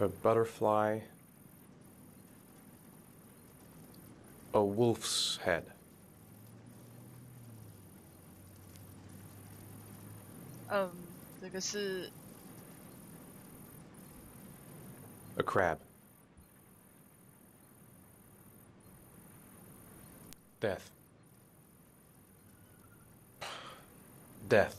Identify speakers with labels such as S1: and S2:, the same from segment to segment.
S1: a butterfly, a wolf's head.
S2: Um, 这个是
S1: A crab. Death. Death.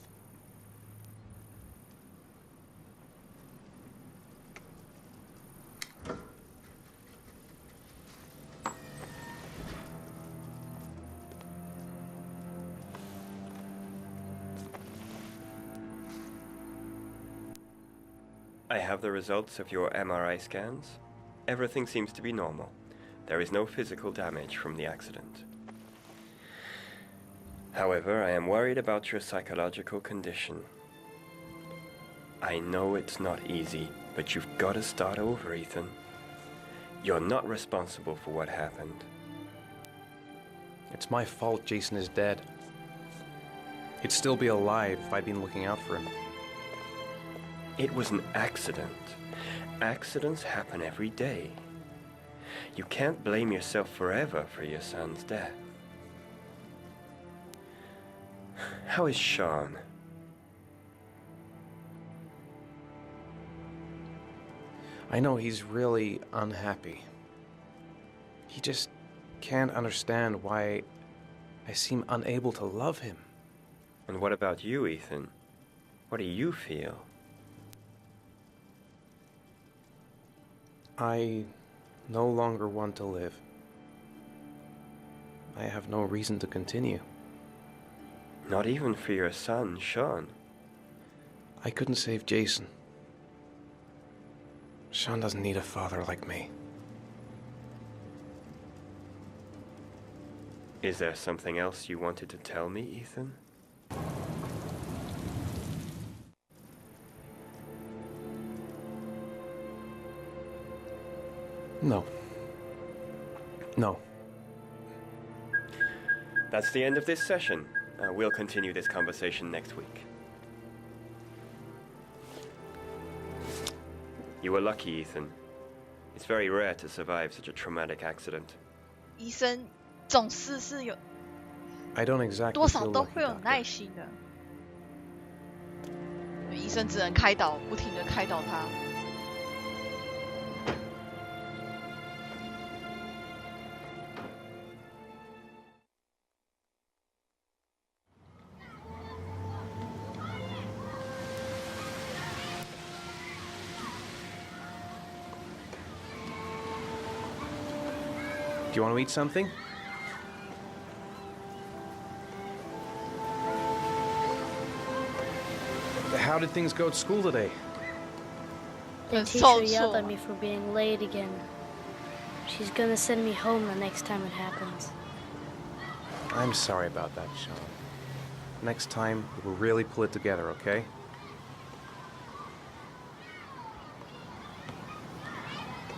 S3: I have the results of your MRI scans. Everything seems to be normal. There is no physical damage from the accident. However, I am worried about your psychological condition. I know it's not easy, but you've got to start over, Ethan. You're not responsible for what happened.
S1: It's my fault Jason is dead. He'd still be alive if I'd been looking out for him.
S3: It was an accident. Accidents happen every day. You can't blame yourself forever for your son's death. How is Sean?
S1: I know he's really unhappy. He just can't understand why I seem unable to love him.
S3: And what about you, Ethan? What do you feel?
S1: I no longer want to live. I have no reason to continue.
S3: Not even for your son, Sean.
S1: I couldn't save Jason. Sean doesn't need a father like me.
S3: Is there something else you wanted to tell me, Ethan?
S1: No. No.
S3: That's the end of this session. We'll continue this conversation next week. You were lucky, Ethan. It's very rare to survive such a traumatic accident.
S2: 医生总是有
S1: I don't exactly
S2: 多少
S1: feel
S2: 都
S1: lucky,
S2: 会有
S1: Doctor.
S2: 耐心的，医生只能开导，不停的开导他。
S1: Do you want to eat something? How did things go at school today?
S4: The teacher yelled at me for being late again. She's gonna send me home the next time it happens.
S1: I'm sorry about that, Sean. Next time, we'll really pull it together, okay?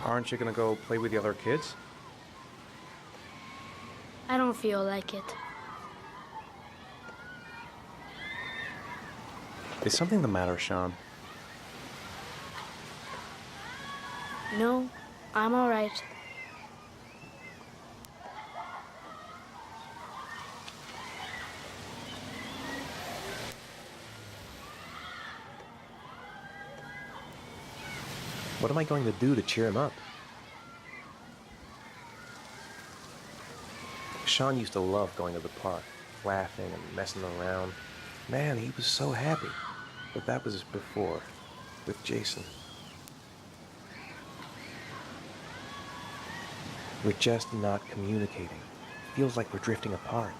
S1: Aren't you gonna go play with the other kids?
S4: I don't feel like it.
S1: Is something the matter, Sean?
S4: No, I'm all right.
S1: What am I going to do to cheer him up? Sean used to love going to the park, laughing and messing around. Man, he was so happy. But that was before, with Jason. We're just not communicating. Feels like we're drifting apart.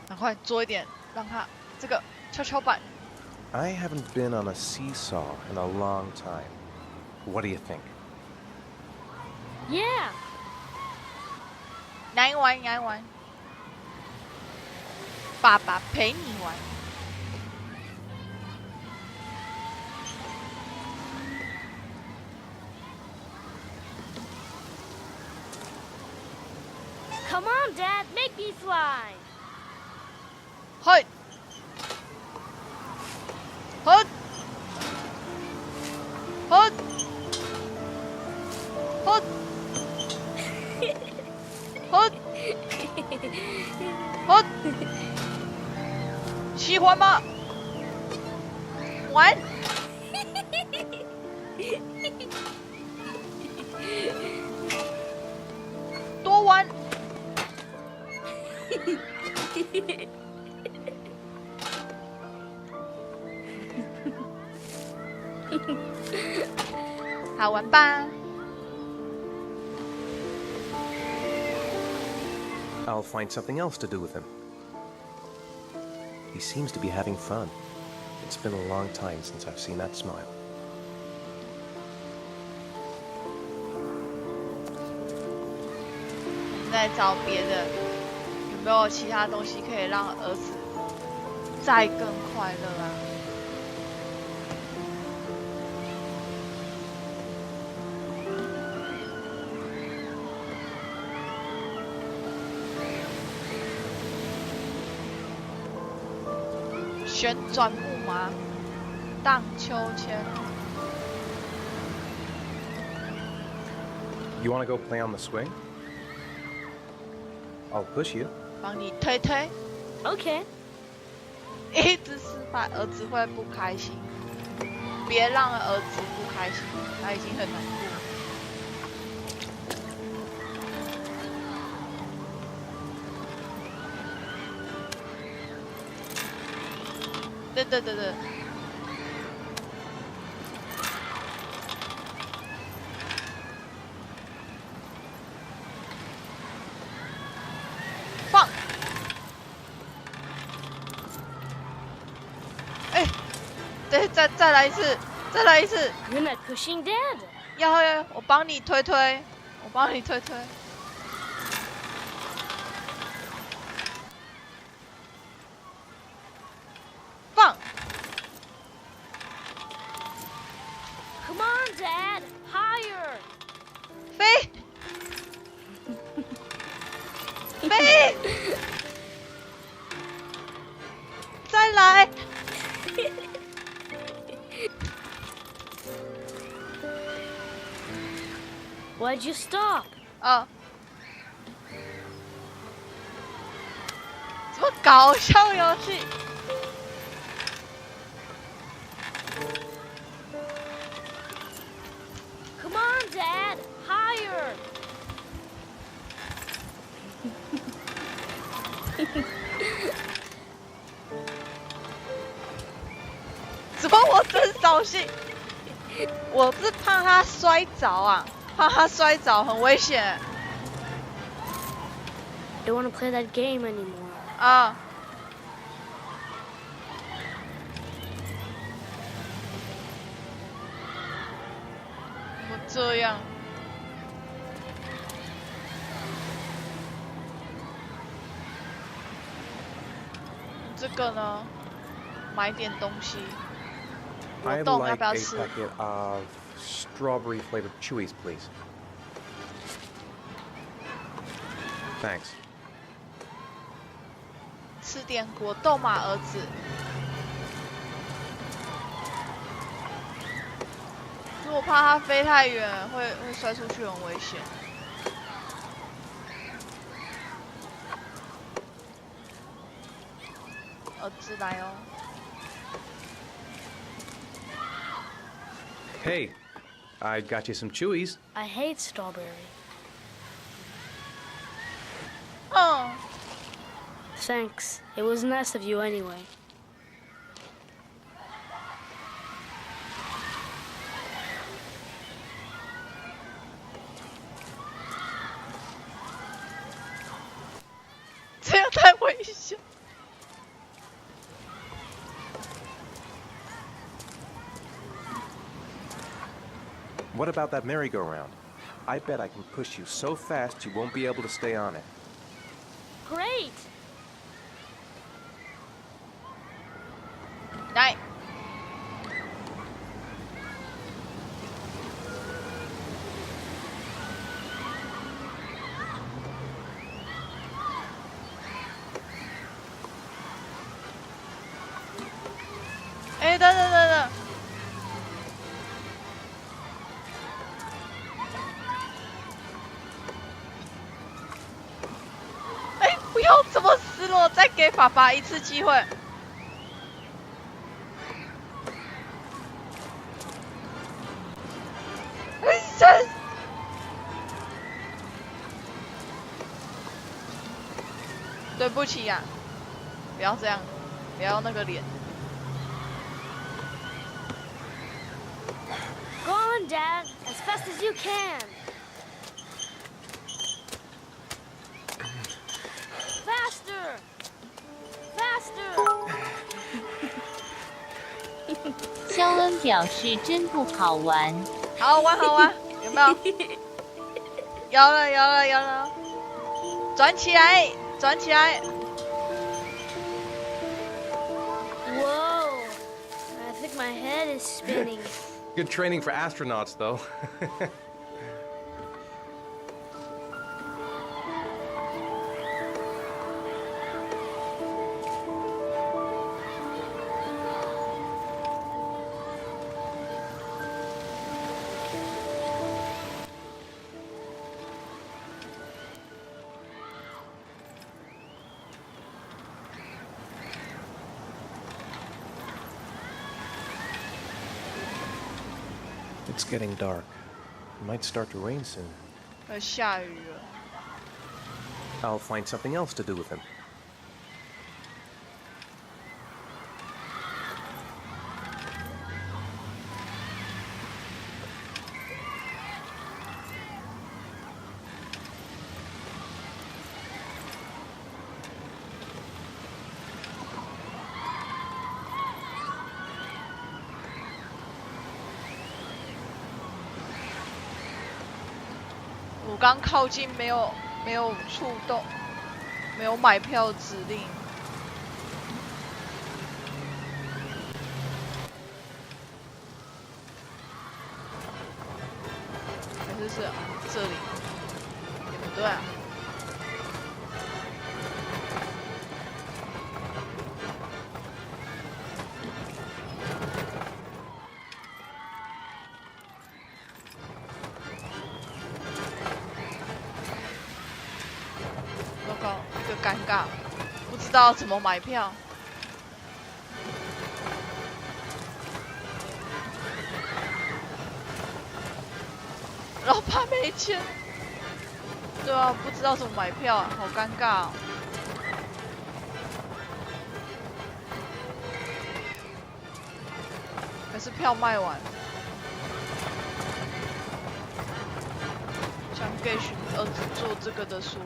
S2: 赶快做一点，让他这个跷跷板。
S1: I haven't been on a seesaw in a long time. What do you think?
S4: Yeah!
S2: 来玩，来玩。爸爸陪你玩。
S4: Come on, Dad, make me fly!
S2: 嘿，嘿，嘿。我喜欢吗？玩。多玩。好玩吧？
S1: I'll find something else to do with him. He seems to be having fun. It's been a long time since I've seen that smile.
S2: 我们再找别的，有没有其他东西可以让儿子再更快乐啊？旋转木马、荡秋千。
S1: You want to go play on the swing? I'll push you.
S2: 帮你推推。
S4: Okay.
S2: 一直失败，儿子会不开心。别让儿子不开心，他已经很难过。对对对对。放。哎，对，再来一次，再来一次。
S4: You're not pushing Dad.
S2: 要，我帮你推推，我帮你推推。放。
S4: Come on, Dad. Higher.
S2: 飞。飞。再来。
S4: Why'd you stop?
S2: 啊！什么搞笑游戏？
S4: Come on, Dad. Higher.
S2: 怎么我真扫兴？我是怕他摔着啊，怕他摔着很危险。
S4: Don't want to play that game anymore.
S2: 啊！怎么这样？这个呢？买点东西。果
S1: I'd
S2: 冻要
S1: like
S2: 不要
S1: a
S2: 吃？
S1: packet of strawberry flavored chewies, please. Thanks.
S2: 吃点果冻嘛，儿子。如果怕它飞太远，会摔出去，很危险。儿子来哦。
S1: Hey, I got you some chewies.
S4: I hate strawberry.
S2: 嗯，
S4: Thanks. It was nice of you anyway. 这样太危险。
S1: What about that merry-go-round? I bet I can push you so fast you won't be able to stay on it.
S4: Great.
S2: 来。哎，等。哎，给爸爸一次机会。对不起呀、不要这样，不要那个脸。
S4: Go on, Dad, as fast as you can. Faster! Faster!
S5: 肖恩表示真不好玩。
S2: 好玩，好玩，有没有？有了，转起来，转起来。
S4: Whoa! I think my head is spinning.
S1: Good training for astronauts, though. It's getting dark. It might start to rain soon.
S2: 要下雨了。
S1: I'll find something else to do with him.
S2: 我刚靠近没有触动，没有买票指令。还是这里？也不对啊。一个尴尬，不知道怎么买票。然后怕没钱，对啊，不知道怎么买票啊，好尴尬哦。还是票卖完，想给儿子做这个的书。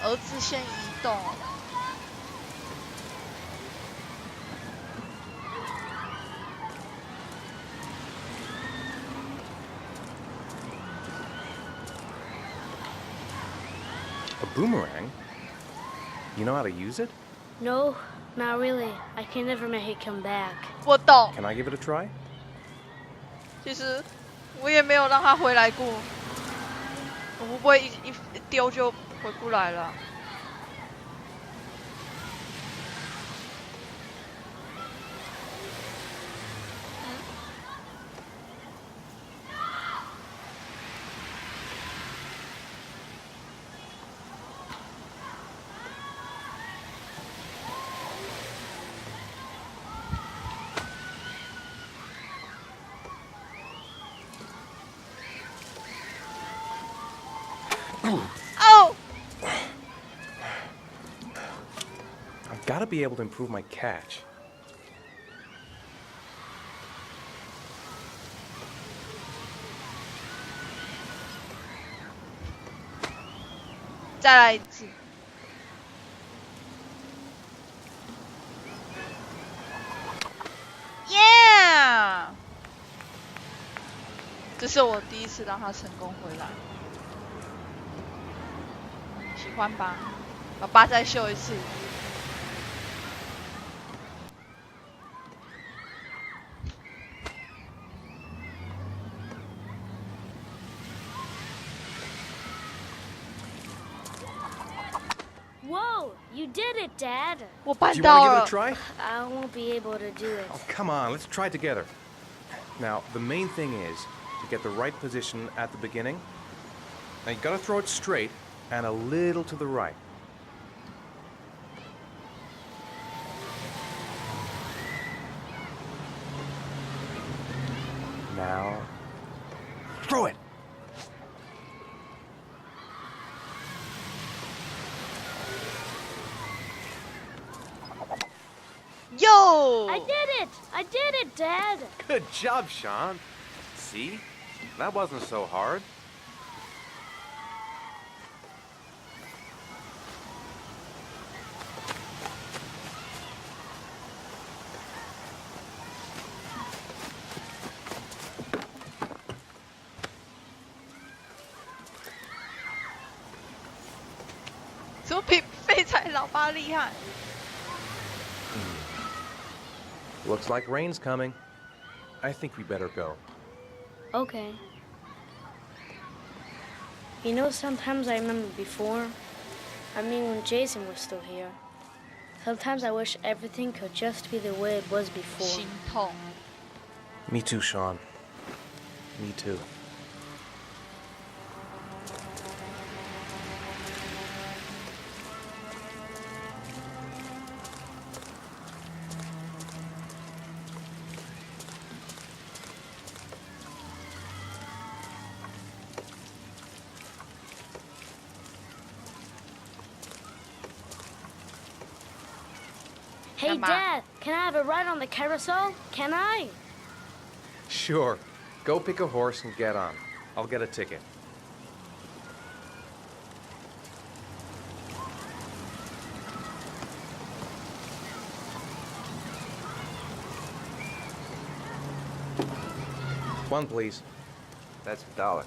S2: 儿子先移动。
S1: A boomerang? You know how to use it?
S4: No, not really. I can never make it come back.
S2: 我懂。
S1: Can I give it a try?
S2: 其实我也没有让他回来过。我会不会一丢就回不来了？哦。
S1: I've got to be able to improve my catch.
S2: 再来一次。Yeah！ 这是我第一次让他成功回来。喜欢吧？爸爸再秀一次。
S4: You did it, Dad.
S2: 我办
S1: Do you
S2: 到
S1: want to give
S2: 了
S1: it a。try?
S4: I won't be able to do it.
S1: Oh, come on, let's try it together. Now, the main thing is to get the right position at the beginning. Now, you gotta throw it straight and a little to the right. Now, throw it!
S2: Yo!
S4: I did it! I did it, Dad!
S1: Good job, Sean. See? That wasn't so hard.
S2: "怎么比废柴老爸厉害？
S1: Looks like rain's coming. I think we better go.
S4: Okay. You know, sometimes I remember before. I mean, when Jason was still here. Sometimes I wish everything could just be the way it was before.
S2: 心痛。
S1: Me too, Sean. Me too.
S4: Hey,
S2: Come on.
S4: Dad, can I have a ride on the carousel? Can I?
S1: Sure. Go pick a horse and get on. I'll get a ticket. One, please. That's $1.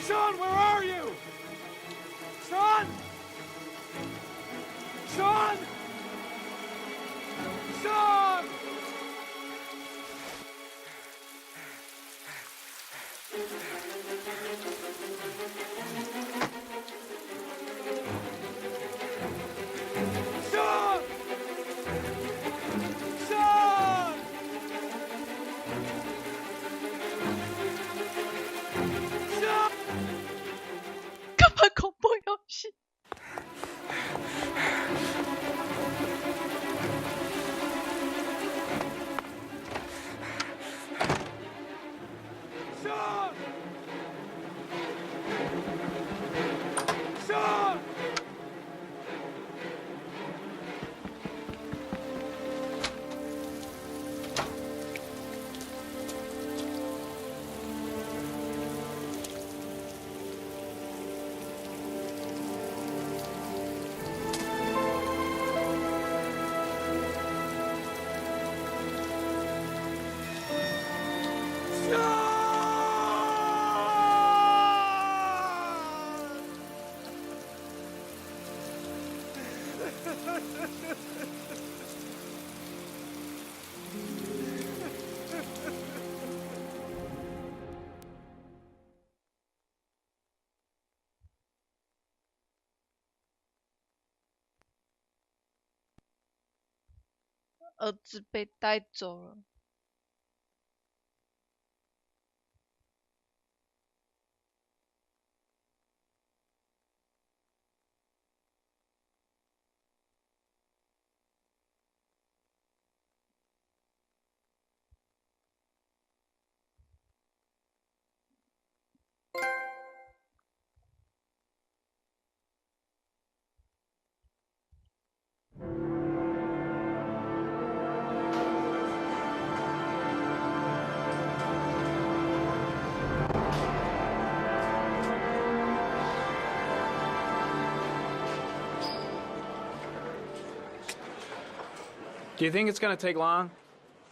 S6: Sean, where are you? Sean! Sean! Sean! Sean! Sean!
S2: 根本恐怖游戏。儿子被带走了。
S6: Do you think it's gonna take long?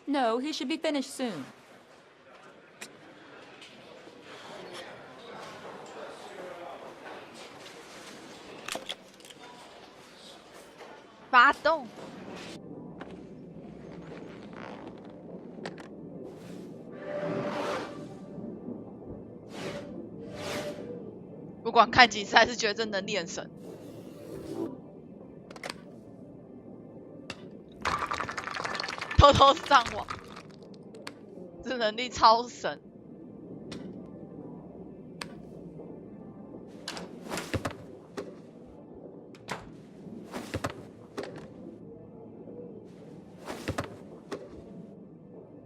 S7: No, he should be finished soon.
S2: 发动。不管看几次，还是觉得这能力很神。偷偷上网，这能力超神。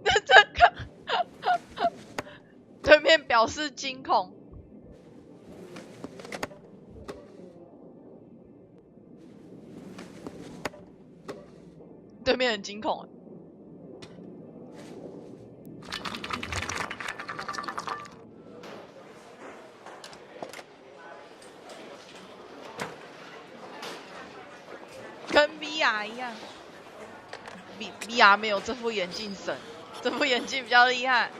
S2: 这个对面表示惊恐。对面很惊恐。跟 VR 一样，VR 没有这副眼镜神，这副眼镜比较厉害，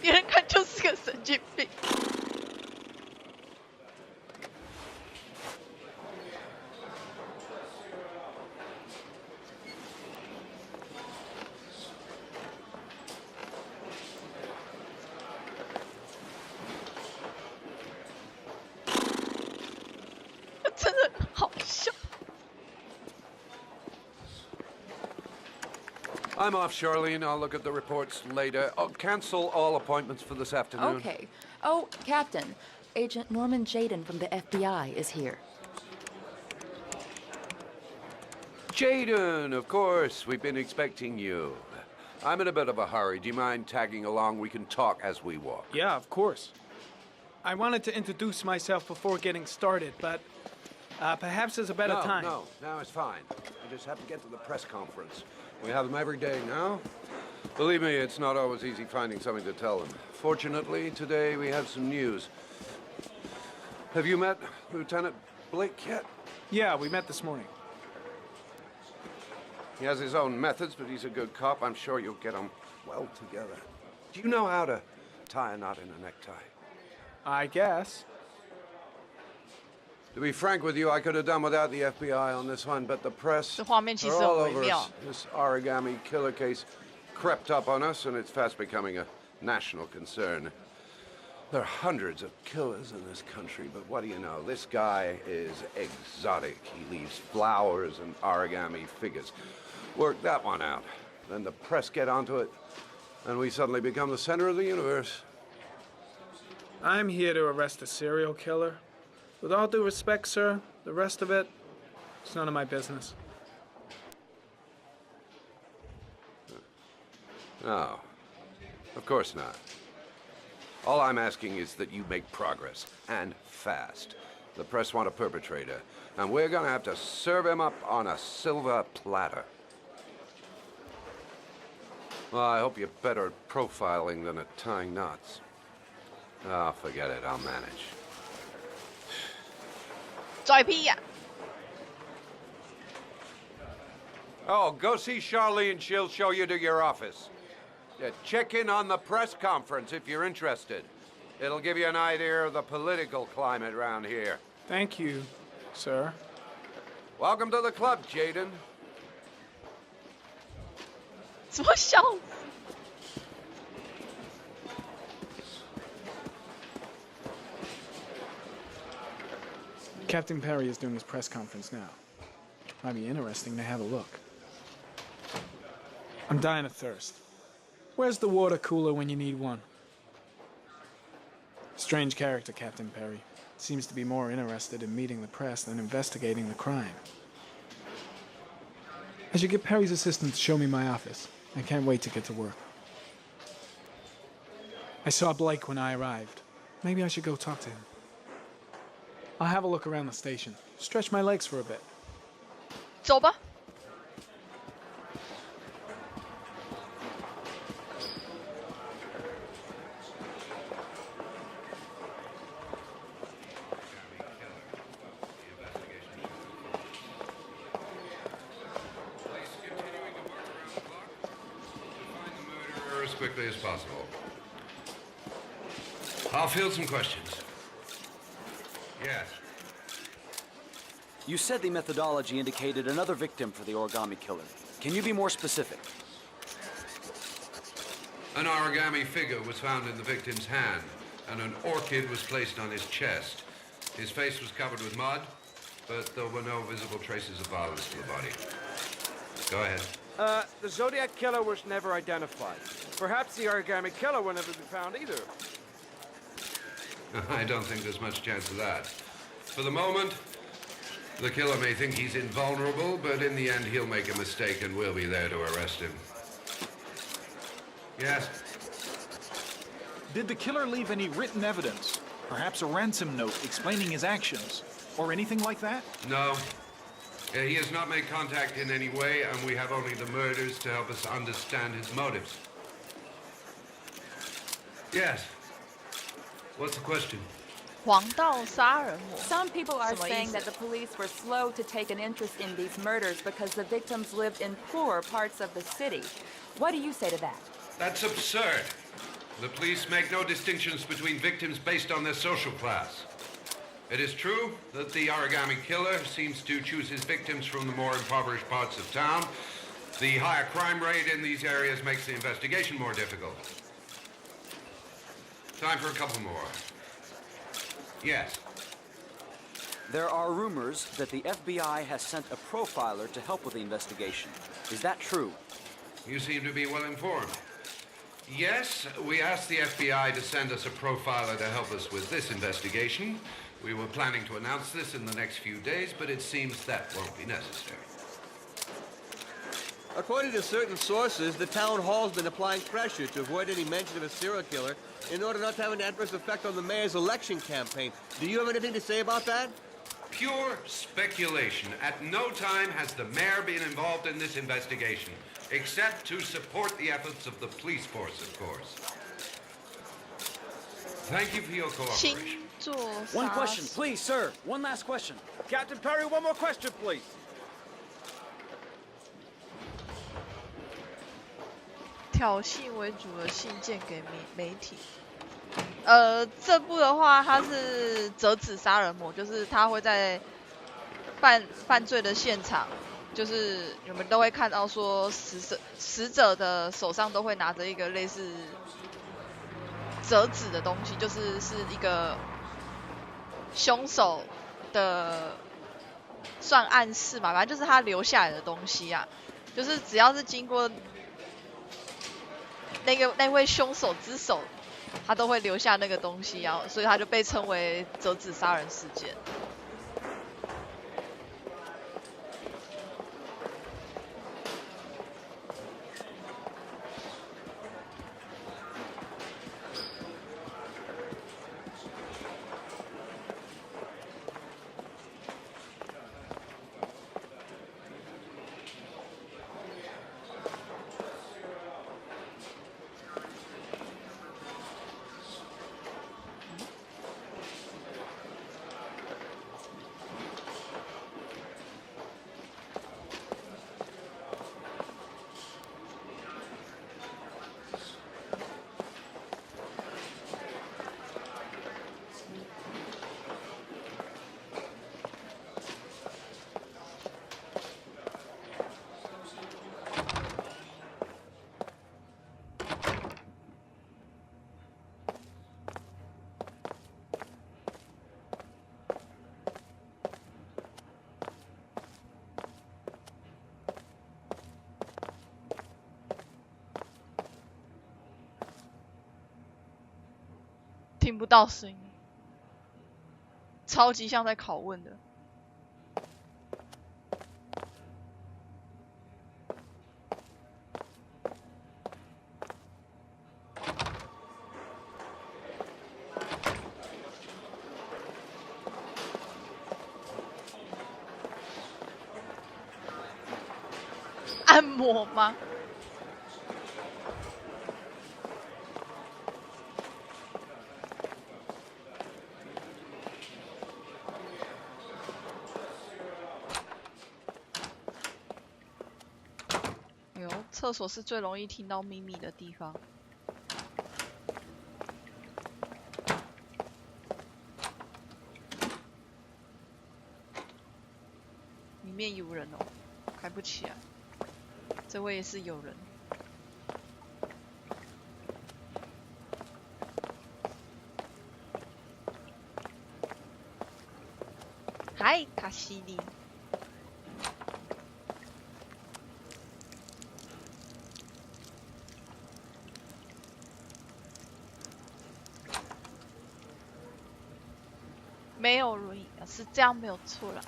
S2: 别人看就是个神经病。真的好笑。
S8: I'm off, Charlene. I'll look at the reports later. I'll cancel all appointments for this afternoon.
S7: Okay. Oh, Captain, Agent Norman Jaden from the FBI is here.
S8: Jaden, of course. We've been expecting you. I'm in a bit of a hurry. Do you mind tagging along? We can talk as we walk.
S6: Yeah, of course. I wanted to introduce myself before getting started, but perhaps there's a better time.
S8: No, it's fine. I just have to get to the press conference. We have them every day now. Believe me, it's not always easy finding something to tell them. Fortunately, today we have some news. Have you met Lieutenant Blake yet?
S6: Yeah, we met this morning.
S8: He has his own methods, but he's a good cop. I'm sure you'll get on well together. Do you know how to tie a knot in a necktie?
S6: I guess.
S8: To be frank with you, I could have done without the FBI on this one, but the press
S2: 这画面其
S8: are
S2: 实
S8: all
S2: 很微
S8: over
S2: 妙
S8: us. This origami killer case crept up on us, and it's fast becoming a national concern. There are hundreds of killers in this country, but what do you know? This guy is exotic. He leaves flowers and origami figures. Work that one out. Then the press get onto it, and we suddenly become the center of the universe.
S6: I'm here to arrest a serial killer. With all due respect, sir, the rest of it, it's none of my business.
S8: No, of course not. All I'm asking is that you make progress, and fast. The press want a perpetrator, and we're gonna have to serve him up on a silver platter. Well, I hope you're better at profiling than at tying knots. Oh, forget it, I'll manage.
S2: 拽屁呀、
S8: Oh, go see Charlene. She'll show you to your office. Yeah, check in on the press conference if you're interested. It'll give you an idea of the political climate around here.
S6: Thank you, sir.
S8: Welcome to the club, Jaden.
S2: 什么笑？
S6: Captain Perry is doing his press conference now. Might be interesting to have a look. I'm dying of thirst. Where's the water cooler when you need one? Strange character, Captain Perry. Seems to be more interested in meeting the press than investigating the crime. I should get Perry's assistant to show me my office. I can't wait to get to work. I saw Blake when I arrived. Maybe I should go talk to him. I'll have a look around the station. Stretch my legs for a bit.
S2: 走吧。
S8: As quickly as possible. I'll field some questions. Yes.
S9: You said the methodology indicated another victim for the origami killer. Can you be more specific?
S8: An origami figure was found in the victim's hand, and an orchid was placed on his chest. His face was covered with mud, but there were no visible traces of violence to the body. Go ahead.
S10: The Zodiac killer was never identified. Perhaps the origami killer will never be found either.
S8: I don't think there's much chance of that. For the moment, the killer may think he's invulnerable, but in the end he'll make a mistake and we'll be there to arrest him. Yes?
S11: Did the killer leave any written evidence? Perhaps a ransom note explaining his actions? Or anything like that?
S8: No. He has not made contact in any way, and we have only the murders to help us understand his motives. Yes. What's the question?
S2: 黄道杀人魔。
S7: Some people are
S2: 什么意思？
S7: saying that the police were slow to take an interest in these murders because the victims lived in poorer parts of the city. What do you say to that?
S8: That's absurd. The police make no distinctions between victims based on their social class. It is true that the origami killer seems to choose his victims from the more impoverished parts of town. The higher crime rate in these areas makes the investigation more difficult. Time for a couple more. Yes.
S9: There are rumors that the FBI has sent a profiler to help with the investigation. Is that true?
S8: You seem to be well informed. Yes, we asked the FBI to send us a profiler to help us with this investigation. We were planning to announce this in the next few days, but it seems that won't be necessary.
S10: According to certain sources, the town hall's been applying pressure to avoid any mention of a serial killer in order not to have an adverse effect on the mayor's election campaign. Do you have anything to say about that?
S8: Pure speculation. At no time has the mayor been involved in this investigation, except to support the efforts of the police force, of course. Thank you for your cooperation.
S9: One question, please, sir. One last question.
S10: Captain Perry, one more question, please.
S2: 挑衅为主的信件给媒体。这部的话，它是折纸杀人魔，就是他会在犯罪的现场，就是你们都会看到说死者的手上都会拿着一个类似折纸的东西，是一个凶手的算暗示嘛，反正就是他留下来的东西啊，就是只要是经过那位凶手之手，他都会留下那个东西啊，所以他就被称为折纸杀人事件。听不到声音，超级像在拷问的。按摩吗？哎呦，厕所是最容易听到秘密的地方。里面有人哦，开不起来。这位也是有人。嗨，卡西里。没有轮椅，是这样没有错啦。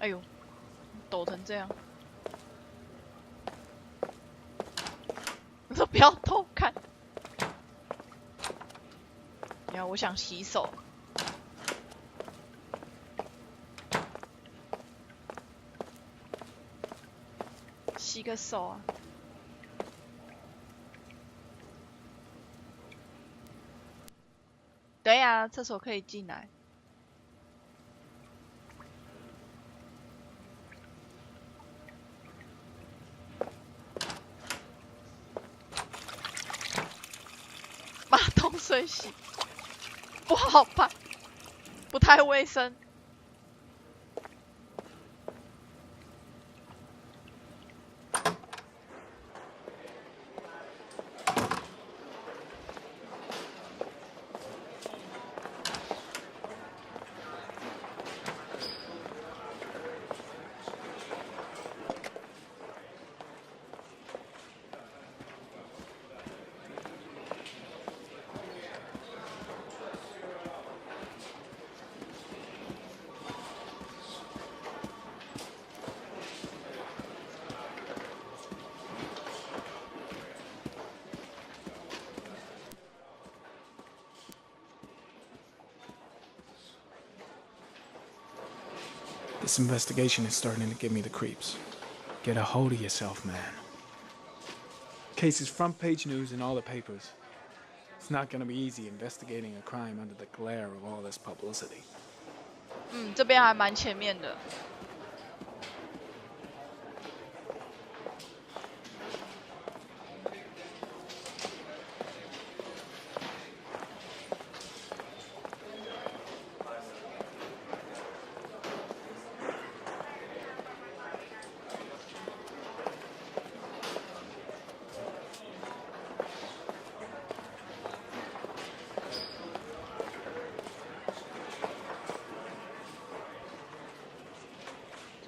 S2: 哎呦！抖成这样，我说不要偷看。你看，我想洗手，洗个手啊！对呀，厕所可以进来。马桶水洗不好吧？不太卫生。
S6: This investigation is starting to give me the creeps. Get a hold of yourself, man. Case is front page news in all the papers. It's not gonna be easy investigating a crime under the glare of all this publicity.
S2: 这边还蛮前面的。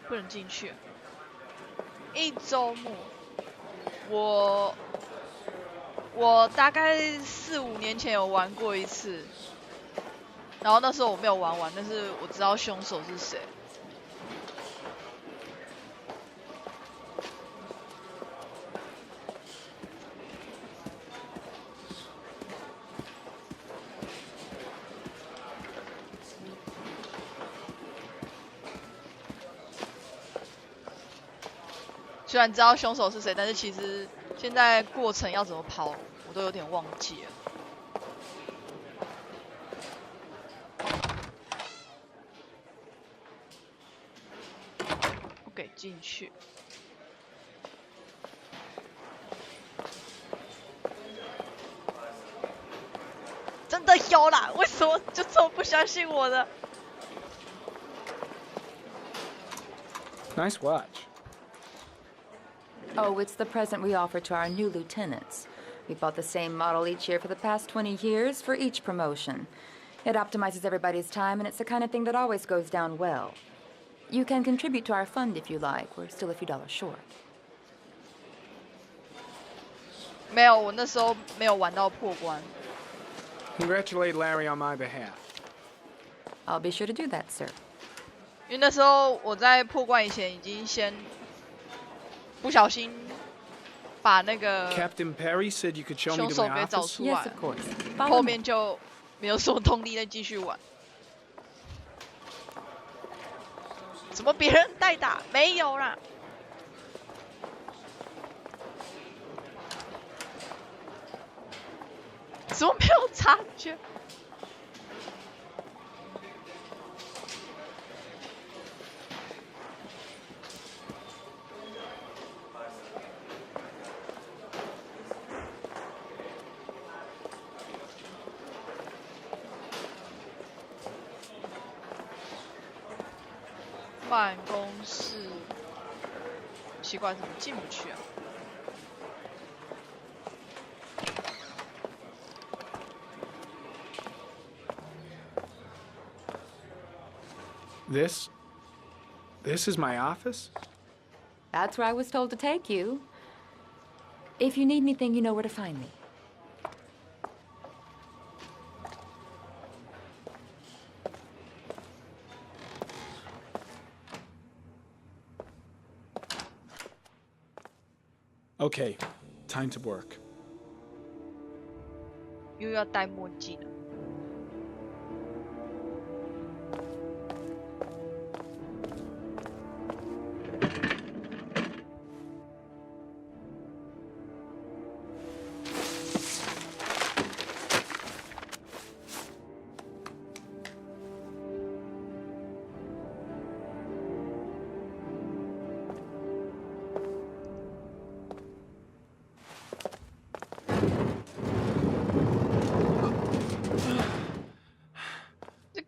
S2: 不能进去。一周目，我大概4、5年前有玩过一次，然后那时候我没有玩完，但是我知道凶手是谁。虽然知道凶手是谁，但是其实现在过程要怎么跑，我都有点忘记了。不给进去。真的有啦！为什么就这么不相信我的
S6: Nice watch.
S7: Oh, it's the present we offer to our new lieutenants. We bought the same model each year for the past 20 years for each promotion. It optimizes everybody's time, and it's the kind of thing that always goes down well. You can contribute to our fund if you like. We're still a few dollars short.
S2: 没有，我那时候没有玩到破关。
S6: Congratulate Larry on my behalf.
S7: I'll be sure to do that, sir.
S2: 因为那时候我在破关以前已经先不小心把那个
S6: Captain Perry said you could show me
S2: 凶
S6: to
S2: 手
S6: my
S2: 给找
S6: office.
S2: 出
S7: Yes,
S2: 来
S7: of，course.
S2: 后
S7: Follow
S2: 面
S7: me.
S2: 就没有什么动力再继续玩。怎么别人代打没有啦？怎么没有察觉？办公室，奇怪，怎么进不去啊？
S6: This is my office?
S7: That's where I was told to take you. If you need anything, you know where to find me.
S6: Okay, time to work.
S2: 又要戴墨镜了。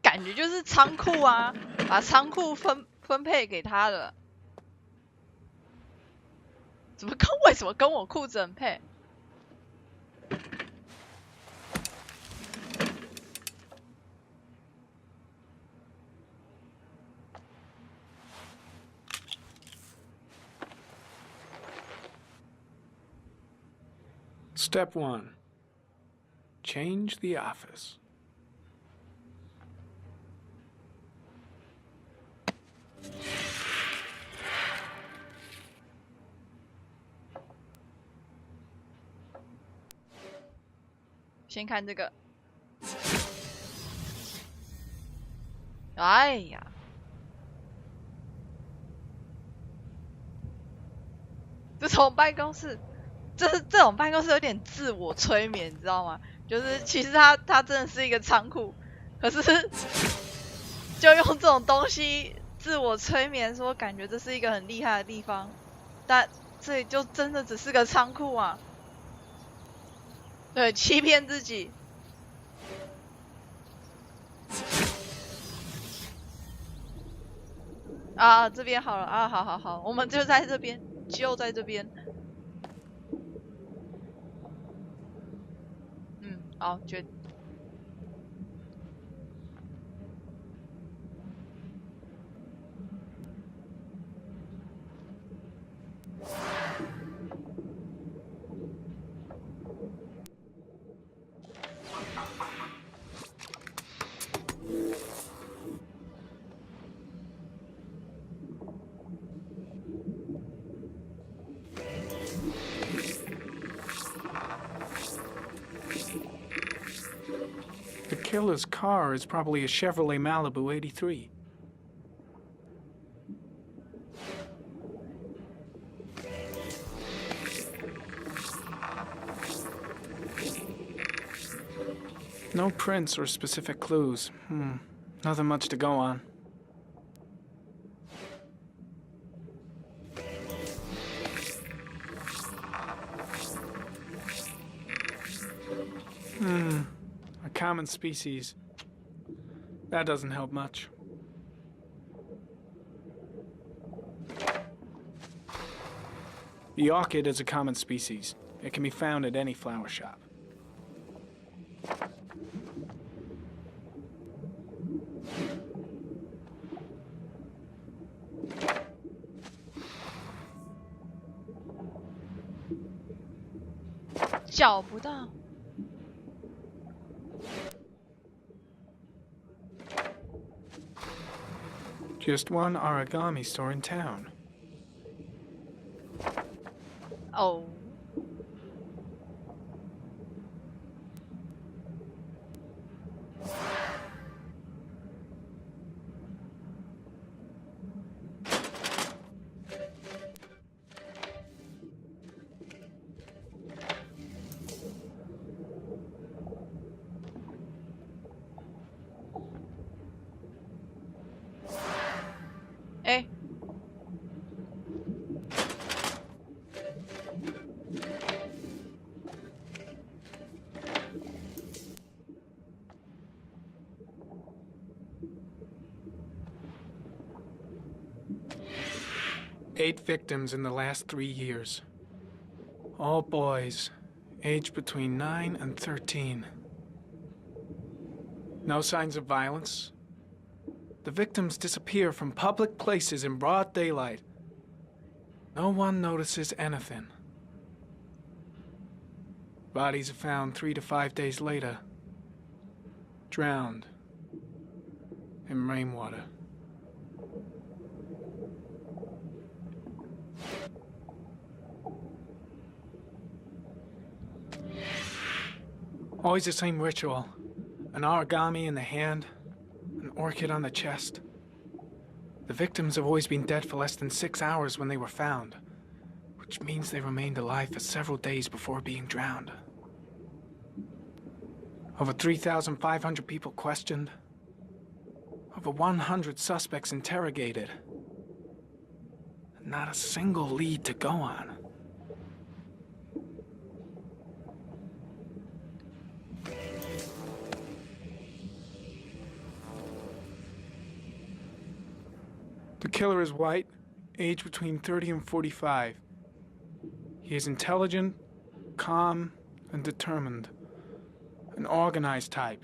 S2: 感觉就是仓库啊，把仓库分配给他的，为什么跟我裤子很配？
S6: Step 1. Change the office.
S2: 先看这个，哎呀，这种办公室。 这种办公室有点自我催眠，你知道吗？就是其实它真的是一个仓库，可是就用这种东西自我催眠，说感觉这是一个很厉害的地方，但这里就真的只是个仓库啊！对，欺骗自己。啊，这边好了啊，好，我们就在这边，就在这边。 好，决。
S6: The killer's car is probably a Chevrolet Malibu 83. No prints or specific clues. Nothing much to go on. A common species. That doesn't help much. The orchid is a common species. It can be found at any flower shop.
S2: 找不到。
S6: Just one origami store in town.
S2: Oh. Eh.
S6: Eight victims in the last 3 years. All boys, aged between 9 and 13. No signs of violence. The victims disappear from public places in broad daylight. No one notices anything. Bodies are found 3 to 5 days later, drowned in rainwater. Always the same ritual. An origami in the hand, an orchid on the chest. The victims have always been dead for less than 6 hours when they were found, which means they remained alive for several days before being drowned. Over 3,500 people questioned. Over 100 suspects interrogated. Not a single lead to go on. The killer is white, aged between 30 and 45. He is intelligent, calm, and determined. An organized type.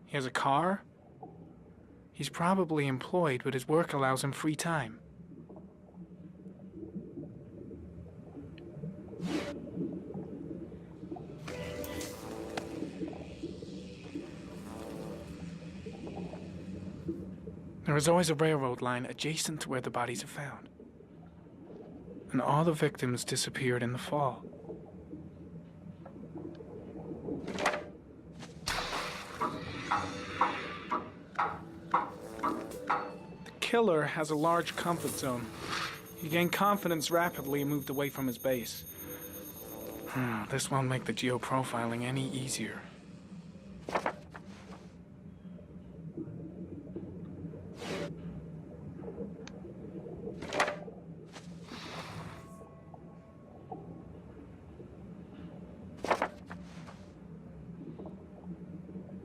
S6: He has a car. He's probably employed, but his work allows him free time. There is always a railroad line adjacent to where the bodies are found. And all the victims disappeared in the fall. The killer has a large comfort zone. He gained confidence rapidly and moved away from his base. This won't make the geoprofiling any easier.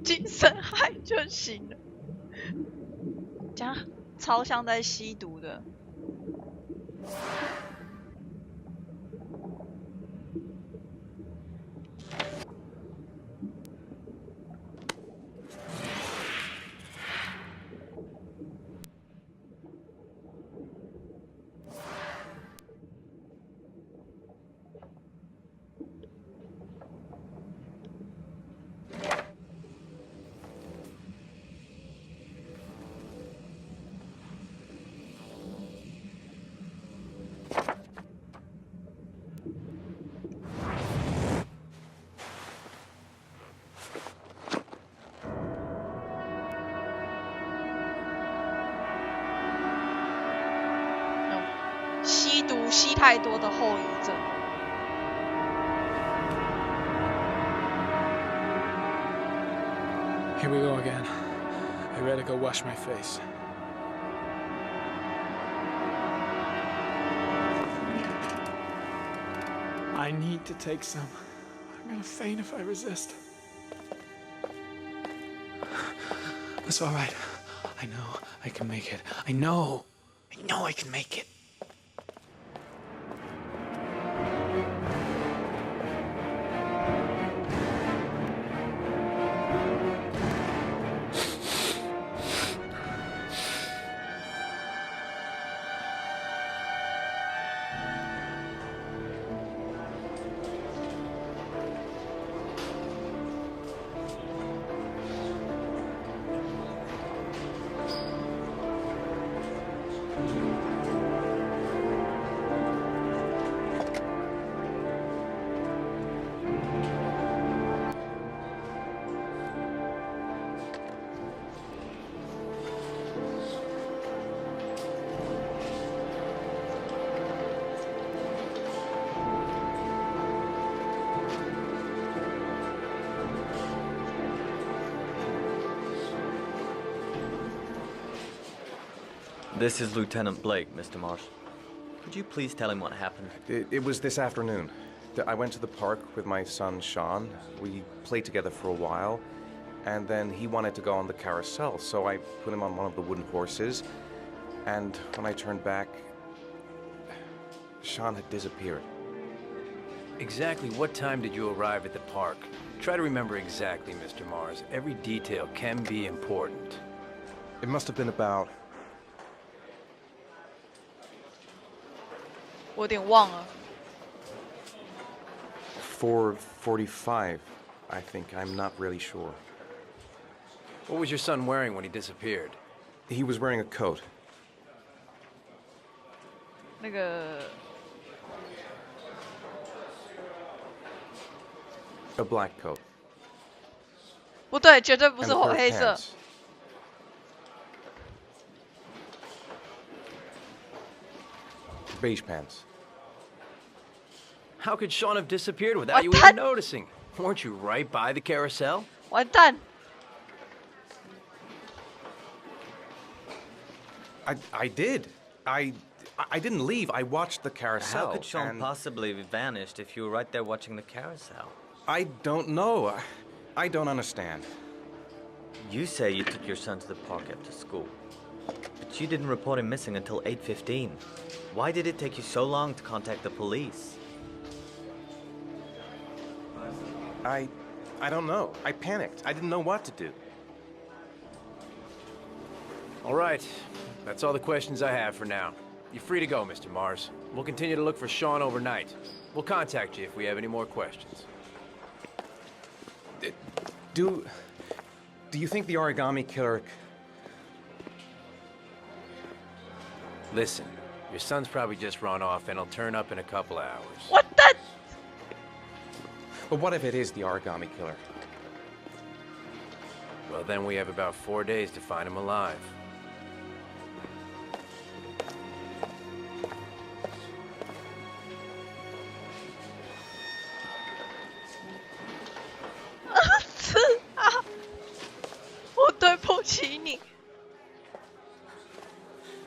S2: 精神害就行了，这样超像在吸毒的。吸毒吸太多的后遗症。
S6: Here we go again. I better go wash my face. I need to take some. I'm gonna faint if I resist. It's all right. I know I can make it. I know I can make it.
S12: This is Lieutenant Blake, Mr. Marsh. Could you please tell him what happened?
S1: It was this afternoon. I went to the park with my son, Sean. We played together for a while, and then he wanted to go on the carousel, so I put him on one of the wooden horses, and when I turned back, Sean had disappeared.
S13: Exactly what time did you arrive at the park? Try to remember exactly, Mr. Mars. Every detail can be important.
S1: It must have been about...
S2: 我有点忘了。
S1: 4:45, I think. I'm not really sure.
S13: What was your son wearing when he disappeared?
S1: He was wearing a coat.
S2: 那个
S1: A black coat.
S2: 不对，绝对不是
S1: And a pair of
S2: 黑色。
S1: pants. Beige pants.
S13: How could Sean have disappeared without you even noticing? Weren't you right by the carousel?
S2: 完蛋！
S1: I did. I didn't leave. I watched the carousel.
S12: How could Sean
S1: and
S12: possibly have vanished if you were right there watching the carousel?
S1: I don't know. I don't understand.
S12: You say you took your son to the park after school, but you didn't report him missing until 8:15. Why did it take you so long to contact the police?
S1: I don't know. I panicked. I didn't know what to do.
S13: All right. That's all the questions I have for now. You're free to go, Mr. Mars. We'll continue to look for Sean overnight. We'll contact you if we have any more questions.
S1: Do you think the origami killer...
S13: Listen, your son's probably just run off and he'll turn up in a couple hours.
S2: What the?
S1: But what if it is the origami killer?
S13: Well, then we have about 4 days to find him alive.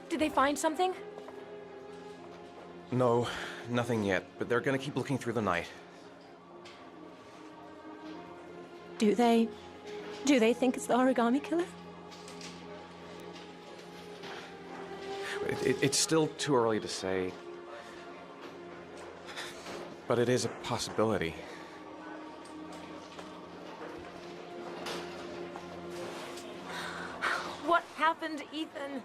S14: Did they find something?
S1: No, nothing yet, but they're gonna keep looking through the night.
S14: Do they think it's the origami killer?
S1: It's still too early to say, but it is a possibility.
S14: What happened, Ethan?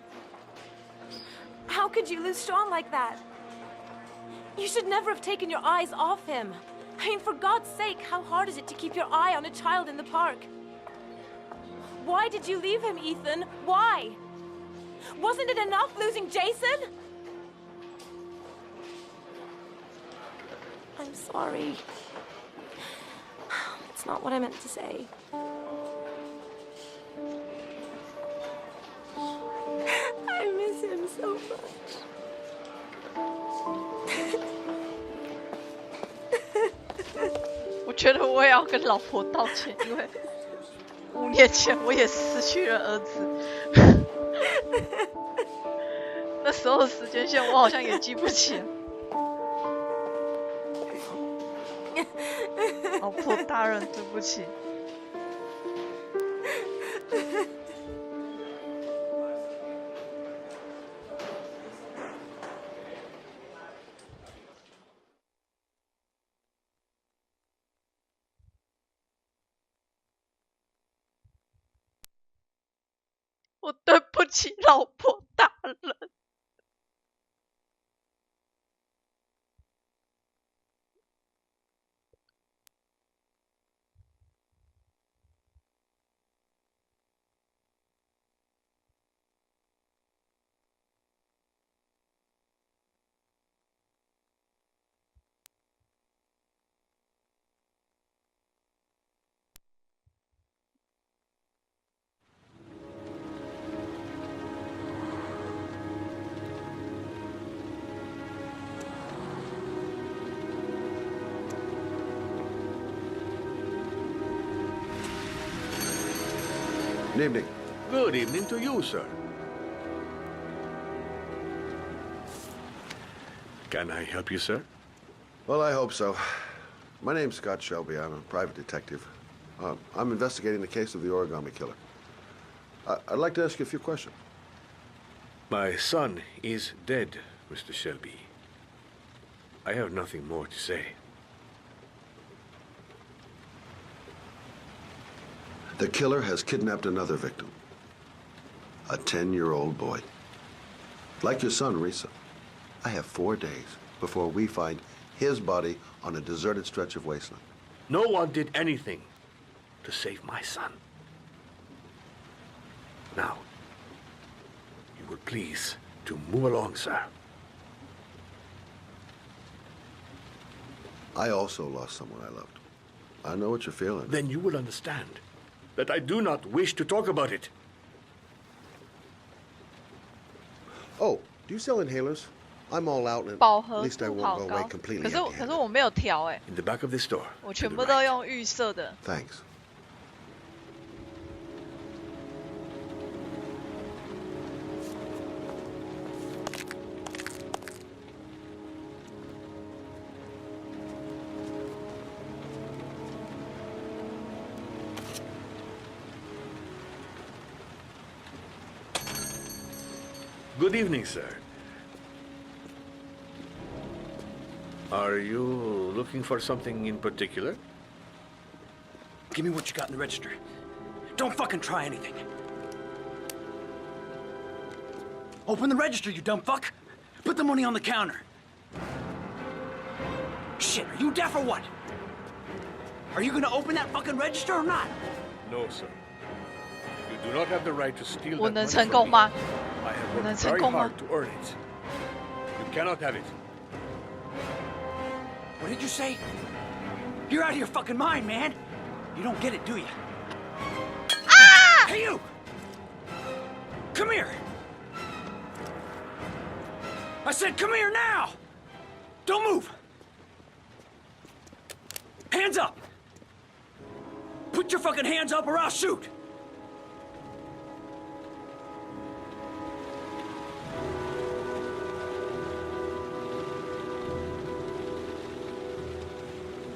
S14: How could you lose Sean like that? You should never have taken your eyes off him. I mean, for God's sake, how hard is it to keep your eye on a child in the park? Why did you leave him, Ethan? Why? Wasn't it enough losing Jason? I'm sorry. It's not what I meant to say. I miss him so much.
S2: 我觉得我也要跟老婆道歉，因为5年前我也失去了儿子。那时候的时间线我好像也记不起了。老婆大人，对不起。我对不起老婆大人。
S8: Good evening.
S10: Good evening to you, sir.
S15: Can I help you, sir?
S8: Well, I hope so. My name's Scott Shelby. I'm a private detective. I'm investigating the case of the origami killer. I'd like to ask you a few questions.
S15: My son is dead, Mr. Shelby. I have nothing more to say.
S8: The killer has kidnapped another victim. A 10-year-old boy. Like your son, Risa. I have 4 days before we find his body on a deserted stretch of wasteland.
S15: No one did anything to save my son. Now, you will please to move along, sir.
S8: I also lost someone I loved. I know what you're feeling.
S15: Then you will understand that I do not wish to talk about it.
S8: Oh, do you sell inhalers? I'm all out, and
S2: 饱
S8: at
S2: 和
S8: least I
S2: 度
S8: won't
S2: 好
S8: go
S2: 高
S8: away，completely
S2: 可是
S8: empty-handed.
S2: 我没有调哎，
S15: In the back of this store.
S2: 我全部都用预设的。
S8: Thanks.
S15: Good evening, sir. Are you looking for something in particular?
S9: Give me what you got in the register. Don't fucking try anything. Open the register, you dumb fuck. Put the money on the counter. Shit, are you deaf or what? Are you gonna open that fucking register or not?
S15: No, sir. You do not have the right to steal
S2: 我
S15: that
S2: 能
S15: money
S2: 成
S15: from
S2: 功
S15: me.
S2: 吗？
S15: I have
S2: 我能
S15: worked
S2: 成
S15: very
S2: 功吗
S15: hard to earn it. You cannot have it.
S9: What did you say? You're out of your fucking mind, man. You don't get it, do you?
S2: Ah!
S9: Hey, you! Come here! I said come here now! Don't move! Hands up! Put your fucking hands up or I'll shoot!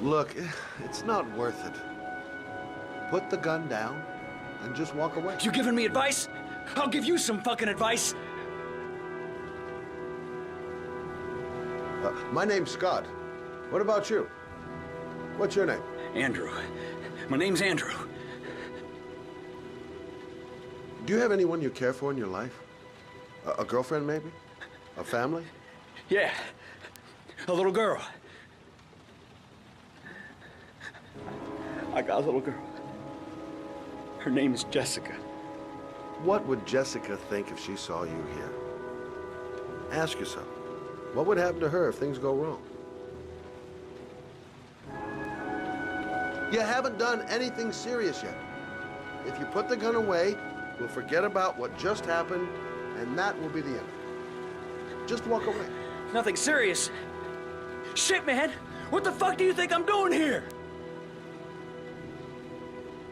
S8: Look, it's not worth it. Put the gun down and just walk away.
S9: You giving me advice? I'll give you some fucking advice.
S8: My name's Scott. What about you? What's your name?
S9: Andrew. My name's Andrew.
S8: Do you have anyone you care for in your life? A girlfriend, maybe? A family?
S9: Yeah. A little girl. I got a little girl. Her name is Jessica.
S8: What would Jessica think if she saw you here? Ask yourself, what would happen to her if things go wrong? You haven't done anything serious yet. If you put the gun away, we'll forget about what just happened, and that will be the end. Just walk away.
S9: Nothing serious. Shit, man! What the fuck do you think I'm doing here?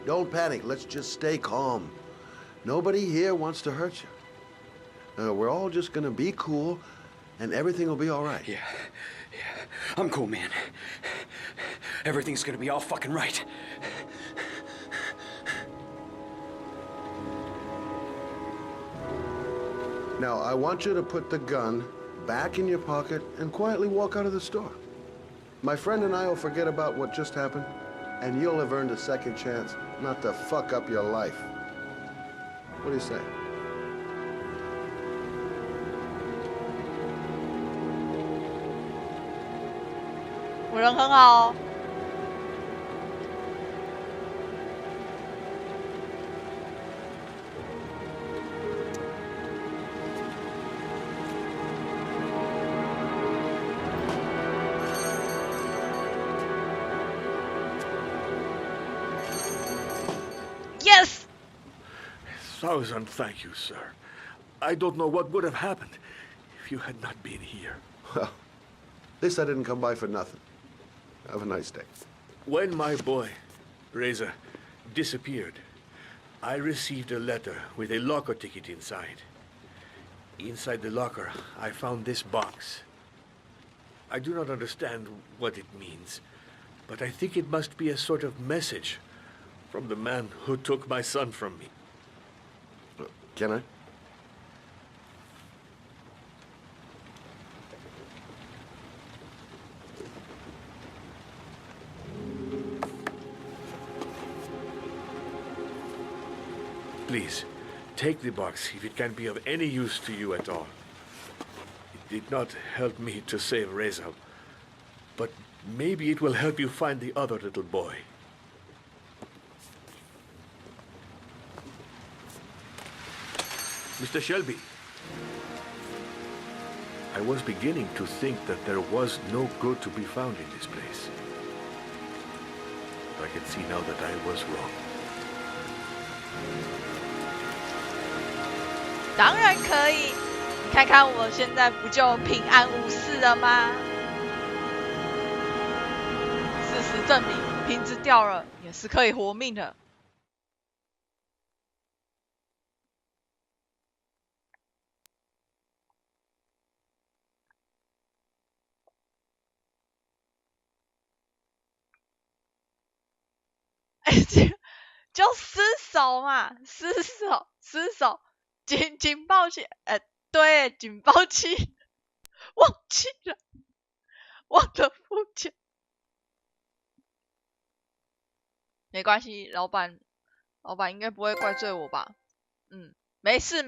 S8: Don't panic. Let's just stay calm. Nobody here wants to hurt you. We're all just gonna be cool, and everything will be all right.
S9: Yeah. I'm cool, man. Everything's gonna be all fucking right.
S8: Now, I want you to put the gun back in your pocket and quietly walk out of the store. My friend and I will forget about what just happened, and you'll have earned a second chance not to fuck up your life. What do you say?
S2: 我人很好哦。Yes!
S15: 1,000 thank you, sir. I don't know what would have happened if you had not been here.
S8: Well, at least I didn't come by for nothing. Have a nice day.
S15: When my boy, Reza, disappeared, I received a letter with a locker ticket inside. Inside the locker, I found this box. I do not understand what it means, but I think it must be a sort of message from the man who took my son from me.
S8: Can I?
S15: Please, take the box if it can be of any use to you at all. It did not help me to save Reza, but maybe it will help you find the other little boy. Mr. Shelby, I was beginning to think that there was no good to be found in this place. I can see now that I was wrong.
S2: 当然可以，你看看我现在不就平安无事了吗？事实证明，瓶子掉了也是可以活命的。就失手嘛，失手，警报器，对，警报器，忘记了，忘了付钱，没关系，老板应该不会怪罪我吧？没事。